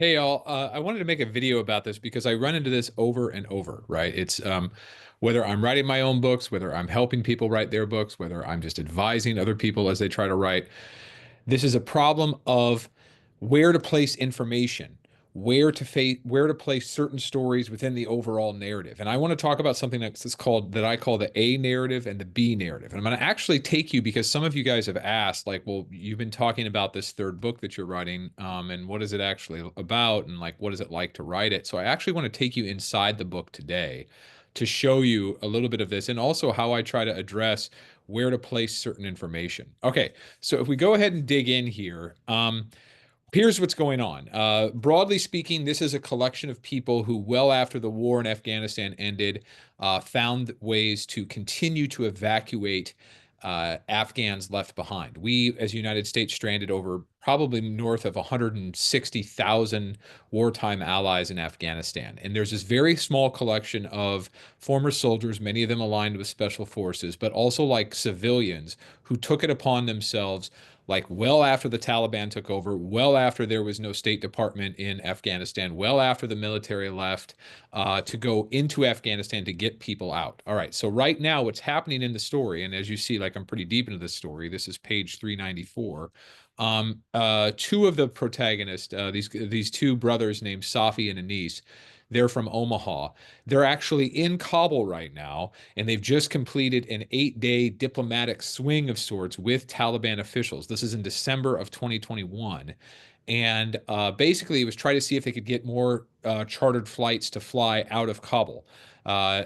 Hey, y'all. I wanted to make a video about this because I run into this over and over, right? It's whether I'm writing my own books, whether I'm helping people write their books, whether I'm just advising other people as they try to write. This is a problem of where to place information, where to place certain stories within the overall narrative. And I want to talk about something that I call the A narrative and the B narrative. And I'm going to actually take you because some of you guys have asked, like, well, you've been talking about this third book that you're writing, and what is it actually about, and like, what is it like to write it? So I actually want to take you inside the book today to show you a little bit of this and also how I try to address where to place certain information. Okay, so if we go ahead and dig in here, here's what's going on. Broadly speaking, this is a collection of people who, well after the war in Afghanistan ended, found ways to continue to evacuate Afghans left behind. We, as United States, stranded over probably north of 160,000 wartime allies in Afghanistan. And there's this very small collection of former soldiers, many of them aligned with special forces, but also like civilians who took it upon themselves like well after the Taliban took over, well after there was no State Department in Afghanistan, well after the military left, to go into Afghanistan to get people out. All right, so right now, what's happening in the story, and as you see, like I'm pretty deep into this story. This is page 394. Two of the protagonists, these two brothers named Safi and Anis, they're from Omaha. They're actually in Kabul right now, and they've just completed an 8-day diplomatic swing of sorts with Taliban officials. This is in December of 2021. And basically, it was try to see if they could get more chartered flights to fly out of Kabul.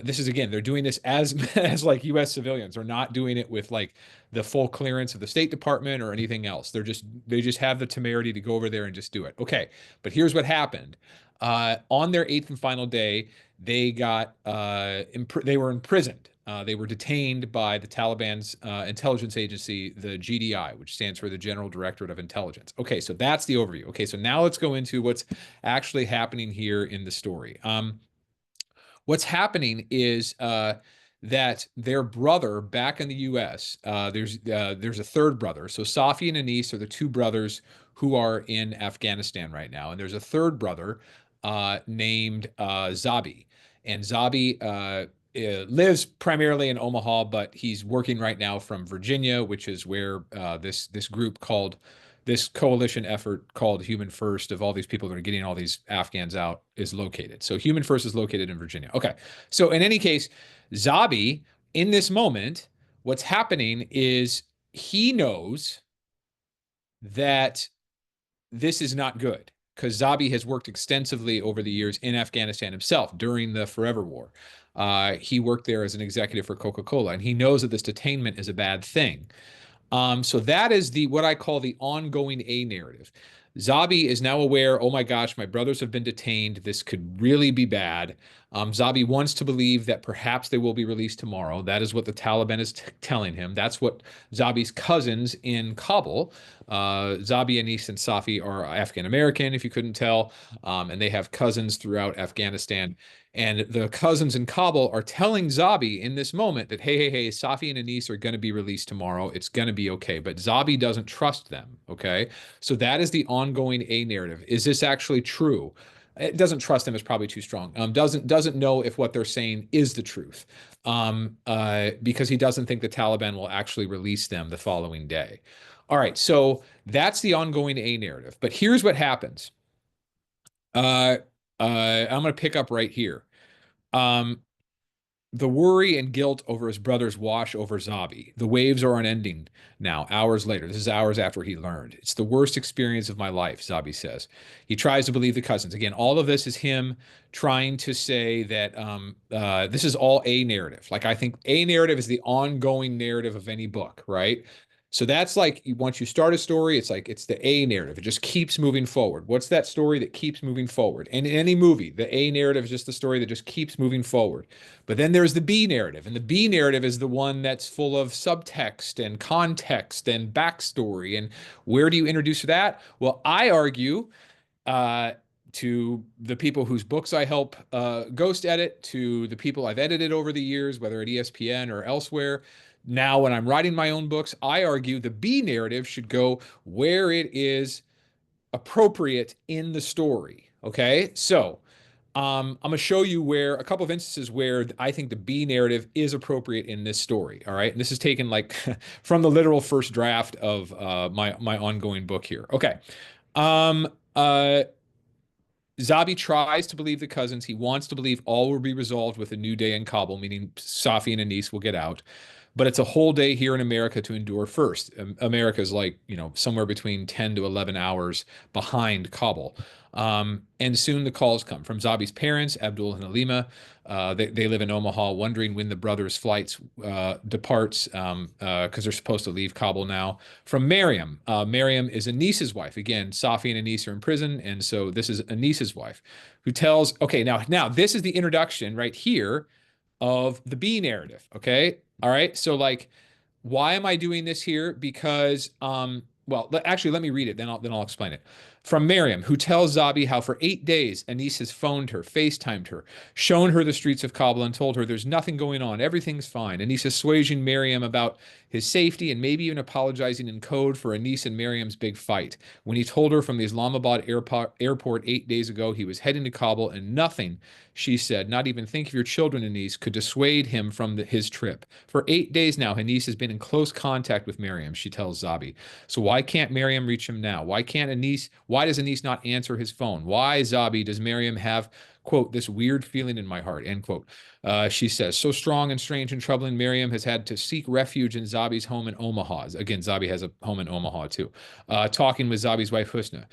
This is again, they're doing this as as like U.S. civilians. They're not doing it with like the full clearance of the State Department or anything else. They just have the temerity to go over there and just do it. Okay, but here's what happened. On their eighth and final day, they were imprisoned. They were detained by the Taliban's intelligence agency, the GDI, which stands for the General Directorate of Intelligence. Okay, so that's the overview. Okay, so now let's go into what's actually happening here in the story. What's happening is that their brother back in the U.S. There's a third brother. So Safi and Anis are the two brothers who are in Afghanistan right now, and there's a third brother named Zabi, and Zabi lives primarily in Omaha, but he's working right now from Virginia, which is where this group called this coalition effort called Human First of all these people that are getting all these Afghans out is located. So Human First is located in Virginia. Okay. So in any case, Zabi, in this moment, what's happening is he knows that this is not good because Zabi has worked extensively over the years in Afghanistan himself during the Forever War. He worked there as an executive for Coca-Cola, and he knows that this detainment is a bad thing. So that is the what I call the ongoing A narrative. Zabi is now aware, oh my gosh, my brothers have been detained. This could really be bad. Zabi wants to believe that perhaps they will be released tomorrow. That is what the Taliban is telling him. That's what Zabi's cousins in Kabul, Zabi, Anis, and Safi are Afghan American, if you couldn't tell, and they have cousins throughout Afghanistan. And the cousins in Kabul are telling Zabi in this moment that, hey, Safi and Anis are going to be released tomorrow. It's going to be okay. But Zabi doesn't trust them. Okay. So that is the ongoing A narrative. Is this actually true? It doesn't trust them is probably too strong. Doesn't know if what they're saying is the truth. Because he doesn't think the Taliban will actually release them the following day. All right. So that's the ongoing A narrative. But here's what happens. Uh, I'm going to pick up right here. Um, the worry and guilt over his brothers wash over Zabi. The waves are unending now, hours later. This is hours after he learned. It's the worst experience of my life, Zabi says. He tries to believe the cousins. Again, all of this is him trying to say that this is all a narrative. Like, I think a narrative is the ongoing narrative of any book, right? So that's like once you start a story, it's like it's the A narrative. It just keeps moving forward. What's that story that keeps moving forward? And in any movie, the A narrative is just the story that just keeps moving forward. But then there's the B narrative, and the B narrative is the one that's full of subtext and context and backstory. And where do you introduce that? Well, I argue uh, to the people whose books I help ghost edit, to the people I've edited over the years, whether at ESPN or elsewhere. Now, when I'm writing my own books, I argue the B narrative should go where it is appropriate in the story. Okay, so I'm gonna show you where a couple of instances where I think the B narrative is appropriate in this story. All right, and this is taken like from the literal first draft of my ongoing book here. Okay, um, uh, Zabi tries to believe the cousins. He wants to believe all will be resolved with a new day in Kabul, meaning Safi and Anis will get out. But it's a whole day here in America to endure first. America is like, somewhere between 10 to 11 hours behind Kabul. And soon the calls come from Zabi's parents, Abdul and Halima. They live in Omaha, wondering when the brothers' flights departs because they're supposed to leave Kabul now. From Miriam. Miriam is Anis's wife. Again, Safi and Anis are in prison, and so this is Anis's wife, who tells. Okay, now this is the introduction right here of the B narrative. Okay, all right. So like, why am I doing this here? Because well, actually, let me read it. Then I'll explain it. From Miriam, who tells Zabi how for 8 days Anis has phoned her, FaceTimed her, shown her the streets of Kabul, and told her there's nothing going on, everything's fine. Anis assuaging Miriam about his safety and maybe even apologizing in code for Anis and Miriam's big fight. When he told her from the Islamabad airport 8 days ago he was heading to Kabul, and nothing, she said, not even think of your children, Anis, could dissuade him from his trip. For 8 days now, Anis has been in close contact with Miriam, she tells Zabi. So why can't Miriam reach him now? Why does Anis not answer his phone? Why, Zabi, does Miriam have, quote, this weird feeling in my heart, end quote. She says, so strong and strange and troubling, Miriam has had to seek refuge in Zabi's home in Omaha. Again, Zabi has a home in Omaha too. Talking with Zabi's wife, Husna.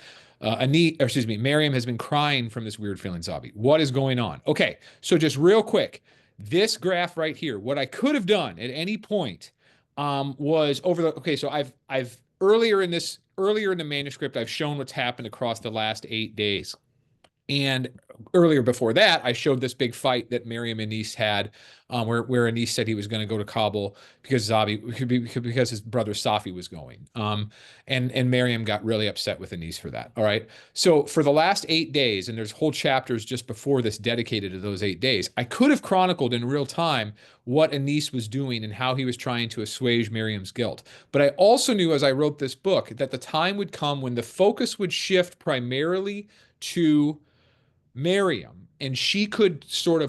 Miriam has been crying from this weird feeling, Zabi. What is going on? Okay, so just real quick, this graph right here, what I could have done at any point was okay, so I've earlier in the manuscript, I've shown what's happened across the last 8 days. And earlier before that, I showed this big fight that Miriam and Anis had, where Anis said he was going to go to Kabul because his brother Safi was going. And Miriam got really upset with Anis for that. All right. So for the last 8 days, and there's whole chapters just before this dedicated to those 8 days, I could have chronicled in real time what Anis was doing and how he was trying to assuage Miriam's guilt. But I also knew as I wrote this book that the time would come when the focus would shift primarily to Miriam, and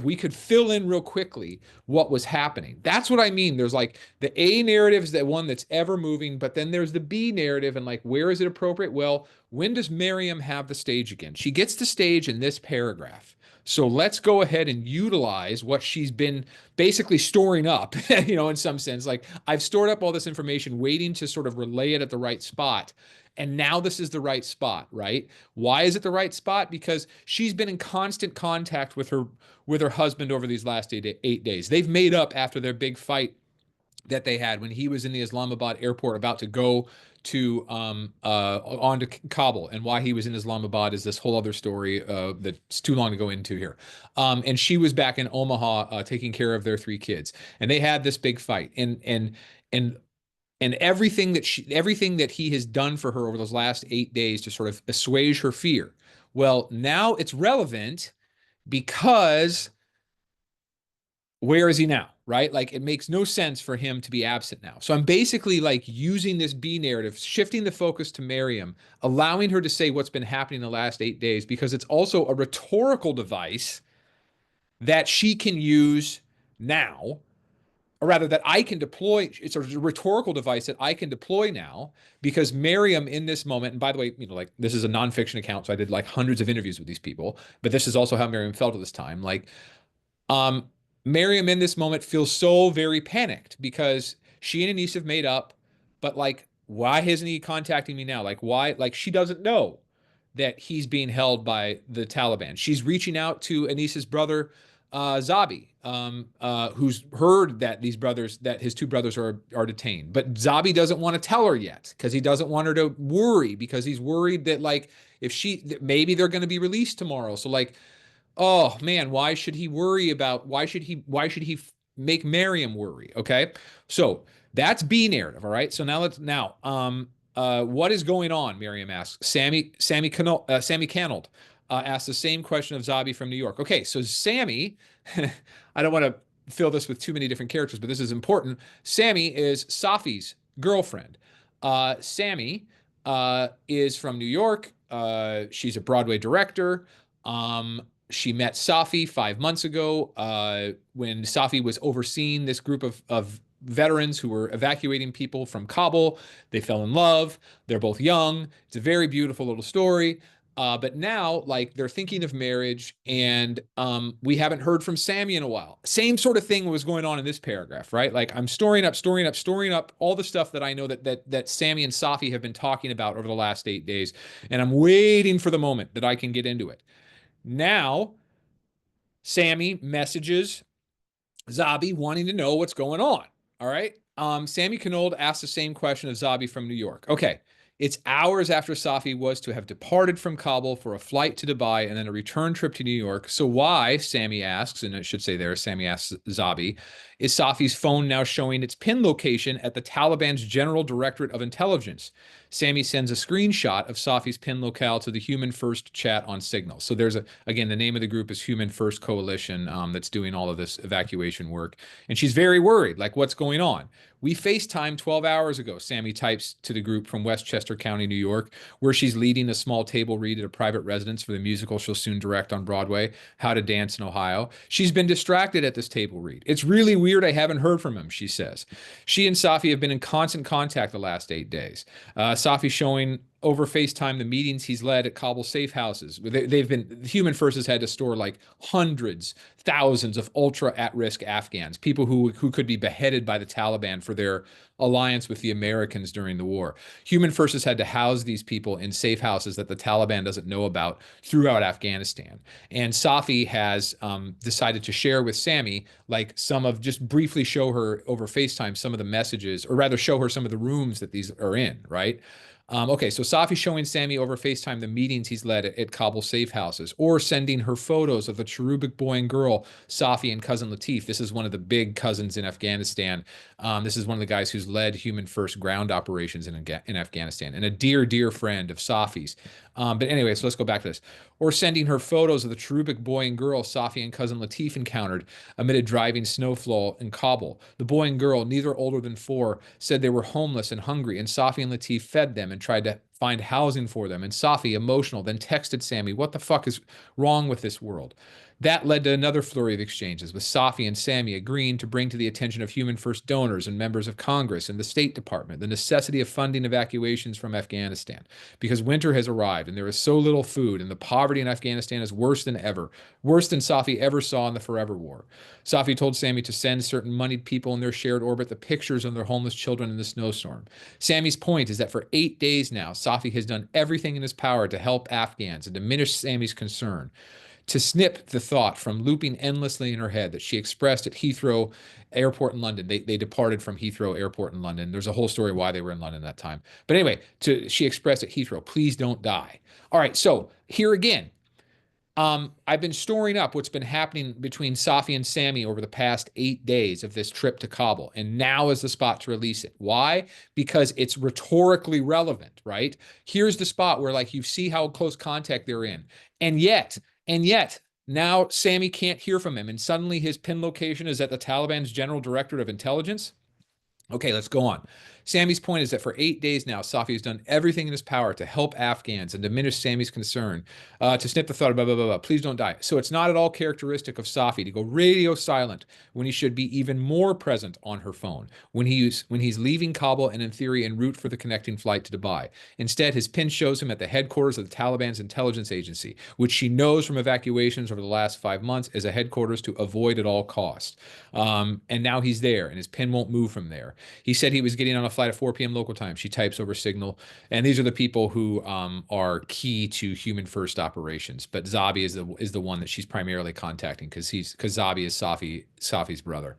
we could fill in real quickly what was happening. That's what I mean. There's like the A narrative is the one that's ever moving, but then there's the B narrative, and like, where is it appropriate? Well, when does Miriam have the stage again? She gets the stage in this paragraph. So let's go ahead and utilize what she's been basically storing up, in some sense. Like, I've stored up all this information, waiting to sort of relay it at the right spot. And now this is the right spot, right? Why is it the right spot? Because she's been in constant contact with her husband over these last 8 days. They've made up after their big fight that they had when he was in the Islamabad airport about to go to on to Kabul. And why he was in Islamabad is this whole other story that's too long to go into here. And she was back in Omaha taking care of their 3 kids, and they had this big fight. And everything that he has done for her over those last 8 days to sort of assuage her fear. Well, now it's relevant because where is he now, right? Like, it makes no sense for him to be absent now. So I'm basically like using this B narrative, shifting the focus to Miriam, allowing her to say what's been happening the last 8 days, because it's also a rhetorical device that she can use now, or rather that I can deploy. It's a rhetorical device that I can deploy now, because Miriam in this moment, and by the way, like, this is a nonfiction account, so I did like hundreds of interviews with these people, but this is also how Miriam felt at this time. Like, um, Miriam in this moment feels so very panicked because she and Anis have made up, but like, why isn't he contacting me now? Like, why? Like, she doesn't know that he's being held by the Taliban. She's reaching out to Anis's brother, Zabi, who's heard that his 2 brothers are detained. But Zabi doesn't want to tell her yet because he doesn't want her to worry, because he's worried that, like, maybe they're going to be released tomorrow. So like, oh man, why should he make Miriam worry? Okay. So that's B narrative. All right. So what is going on? Miriam asks. Sammy Canold asked the same question of Zabi from New York. Okay. So Sammy, I don't want to fill this with too many different characters, but this is important. Sammy is Safi's girlfriend. Sammy is from New York. She's a Broadway director. She met Safi 5 months ago when Safi was overseeing this group of veterans who were evacuating people from Kabul. They fell in love. They're both young. It's a very beautiful little story. But now, like, they're thinking of marriage, and we haven't heard from Sammy in a while. Same sort of thing was going on in this paragraph, right? Like, I'm storing up all the stuff that I know that Sammy and Safi have been talking about over the last 8 days, and I'm waiting for the moment that I can get into it. Now, Sammy messages Zabi wanting to know what's going on. All right. Sammy Canold asked the same question of Zabi from New York. Okay. It's hours after Safi was to have departed from Kabul for a flight to Dubai and then a return trip to New York. So why, Sammy asks, and it should say there, Sammy asks Zabi, is Safi's phone now showing its pin location at the Taliban's General Directorate of Intelligence? Sammy sends a screenshot of Safi's pin locale to the Human First chat on Signal. So there's again, the name of the group is Human First Coalition that's doing all of this evacuation work. And she's very worried, like, what's going on? We FaceTimed 12 hours ago, Sammy types to the group from Westchester County, New York, where she's leading a small table read at a private residence for the musical she'll soon direct on Broadway, How to Dance in Ohio. She's been distracted at this table read. It's really weird I haven't heard from him, she says. She and Safi have been in constant contact the last 8 days. Safi showing over FaceTime the meetings he's led at Kabul safe houses. They've been, Human First has had to store like hundreds, thousands of ultra at-risk Afghans, people who could be beheaded by the Taliban for their alliance with the Americans during the war. Human First has had to house these people in safe houses that the Taliban doesn't know about throughout Afghanistan. And Safi has decided to share with Sammy, like, some of, just briefly show her over FaceTime some of the messages, or rather show her some of the rooms that these are in, right? Okay, so Safi showing Sammy over FaceTime the meetings he's led at Kabul safe houses, or sending her photos of the cherubic boy and girl, Safi and cousin Latif. This is one of the big cousins in Afghanistan. This is one of the guys who's led Human First ground operations in Afghanistan, and a dear, dear friend of Safi's. But anyway, so let's go back to this. Or sending her photos of the cherubic boy and girl Safi and cousin Latif encountered amid a driving snowfall in Kabul. The boy and girl, neither older than 4, said they were homeless and hungry, and Safi and Latif fed them and tried to find housing for them. And Safi, emotional, then texted Sammy, "What the fuck is wrong with this world?" That led to another flurry of exchanges, with Safi and Sammy agreeing to bring to the attention of Human First donors and members of Congress and the State Department the necessity of funding evacuations from Afghanistan, because winter has arrived and there is so little food, and the poverty in Afghanistan is worse than ever, worse than Safi ever saw in the Forever War. Safi told Sammy to send certain moneyed people in their shared orbit the pictures of their homeless children in the snowstorm. Sammy's point is that for 8 days now, Safi has done everything in his power to help Afghans and diminish Sammy's concern, to snip the thought from looping endlessly in her head that she expressed at Heathrow Airport in London. They departed from Heathrow Airport in London. There's a whole story why they were in London that time. But anyway, she expressed at Heathrow, "Please don't die." All right, so here again, I've been storing up what's been happening between Safi and Sammy over the past 8 days of this trip to Kabul, and now is the spot to release it. Why? Because it's rhetorically relevant, right? Here's the spot where, like, you see how close contact they're in, and yet, now Sammy can't hear from him, and suddenly his pin location is at the Taliban's General Directorate of Intelligence. Okay, let's go on. Sammy's point is that for 8 days now, Safi has done everything in his power to help Afghans and diminish Sammy's concern, to snip the thought of blah, blah, blah, blah, please don't die. So it's not at all characteristic of Safi to go radio silent when he should be even more present on her phone, when he's leaving Kabul and in theory en route for the connecting flight to Dubai. Instead, his pin shows him at the headquarters of the Taliban's intelligence agency, which she knows from evacuations over the last 5 months is a headquarters to avoid at all costs. And now he's there, and his pin won't move from there. He said he was getting on a flight at 4 p.m. local time. She types over Signal. And these are the people who are key to Human First operations. But Zabi is the one that she's primarily contacting, because Zabi is Safi's brother.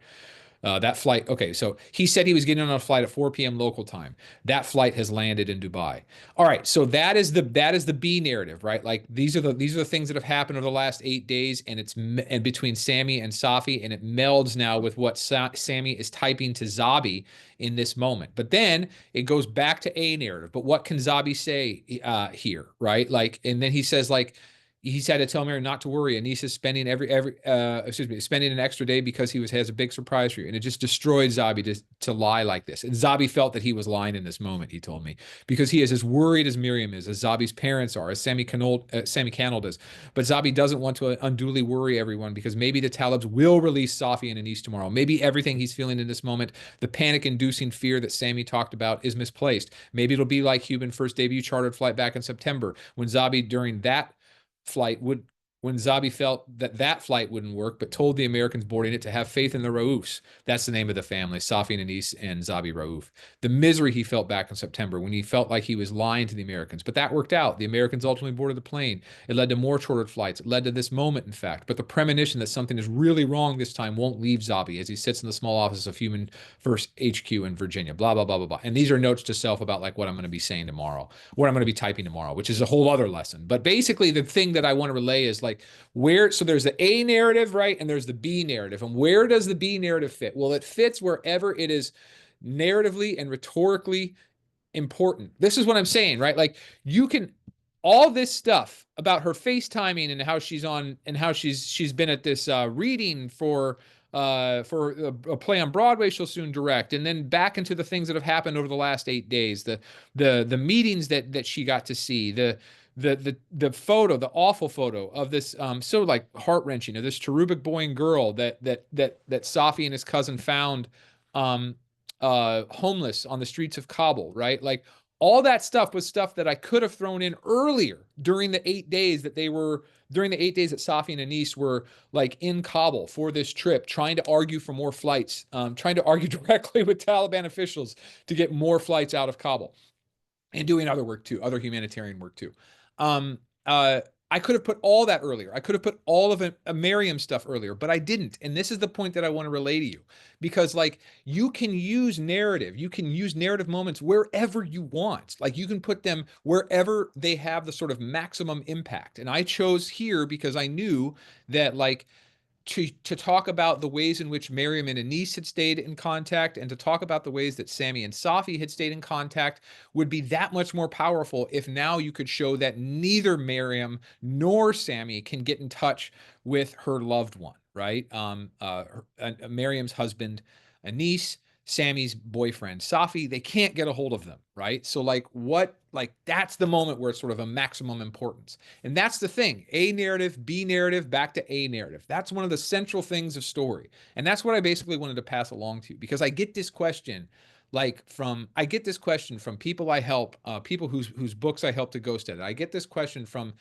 That flight, okay, so he said he was getting on a flight at 4 p.m. local time. That flight has landed in Dubai. All right, so that is the B narrative, right? Like, these are the things that have happened over the last 8 days, and between Sammy and Safi, and it melds now with what Sammy is typing to Zabi in this moment. But then it goes back to A narrative. But what can Zabi say here, right? Like, and then he says, like, he's had to tell Mary not to worry. Anise is spending spending an extra day because has a big surprise for you. And it just destroyed Zabi to lie like this. And Zabi felt that he was lying in this moment, he told me, because he is as worried as Miriam is, as Zabi's parents are, as Sammy Cannell is. But Zabi doesn't want to unduly worry everyone because maybe the Talibs will release Safi and Anise tomorrow. Maybe everything he's feeling in this moment, the panic-inducing fear that Sammy talked about, is misplaced. Maybe it'll be like Cuban's first debut chartered flight back in September when Zabi during that flight would when Zabi felt that that flight wouldn't work, but told the Americans boarding it to have faith in the Raoufs. That's the name of the family, Safi and Anise and Zabi Raouf. The misery he felt back in September when he felt like he was lying to the Americans. But that worked out. The Americans ultimately boarded the plane. It led to more chartered flights. It led to this moment, in fact. But the premonition that something is really wrong this time won't leave Zabi as he sits in the small office of Human First HQ in Virginia. Blah, blah, blah, blah, blah. And these are notes to self about like what I'm going to be saying tomorrow, what I'm going to be typing tomorrow, which is a whole other lesson. But basically, the thing that I want to relay is like so there's the A narrative, right? And there's the B narrative. And where does the B narrative fit? Well, it fits wherever it is narratively and rhetorically important. This is what I'm saying, right? Like you can all this stuff about her FaceTiming and how she's on and how she's been at this reading for a play on Broadway she'll soon direct, and then back into the things that have happened over the last 8 days, the meetings that she got to see, the photo, the awful photo of this so like heart-wrenching of this cherubic boy and girl that Safi and his cousin found homeless on the streets of Kabul, right? Like all that stuff was stuff that I could have thrown in earlier during the 8 days that Safi and Anise were like in Kabul for this trip, trying to argue for more flights, trying to argue directly with Taliban officials to get more flights out of Kabul, and doing other work too, other humanitarian work too. Um, uh, I could have put all that earlier. I could have put all of a Miriam stuff earlier, but I didn't. And this is the point that I want to relay to you, because like you can use narrative moments wherever you want. Like you can put them wherever they have the sort of maximum impact. And I chose here because I knew that like to talk about the ways in which Miriam and Anise had stayed in contact, and to talk about the ways that Sammy and Safi had stayed in contact would be that much more powerful if now you could show that neither Miriam nor Sammy can get in touch with her loved one, right? Miriam's husband, Anise, Sammy's boyfriend, Safi, they can't get a hold of them, right? So that's the moment where it's sort of a maximum importance. And that's the thing, A narrative, B narrative, back to A narrative. That's one of the central things of story. And that's what I basically wanted to pass along to you, because I get this question from people I help, people whose books I help to ghost edit. I get this question from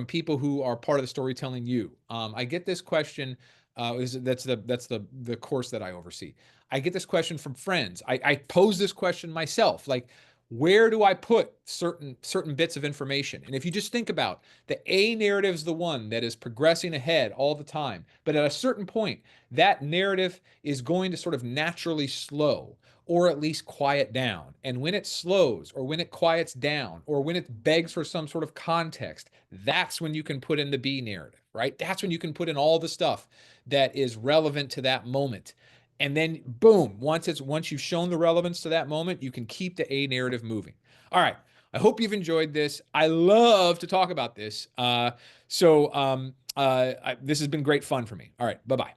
people who are part of the Storytelling U. I get this question. That's the course that I oversee. I get this question from friends. I pose this question myself, like, where do I put certain bits of information? And if you just think about the A narrative is the one that is progressing ahead all the time, but at a certain point, that narrative is going to sort of naturally slow, or at least quiet down. And when it slows, or when it quiets down, or when it begs for some sort of context, that's when you can put in the B narrative, right? That's when you can put in all the stuff that is relevant to that moment. And then boom, once you've shown the relevance to that moment, you can keep the A narrative moving. All right. I hope you've enjoyed this. I love to talk about this. This has been great fun for me. All right. Bye-bye.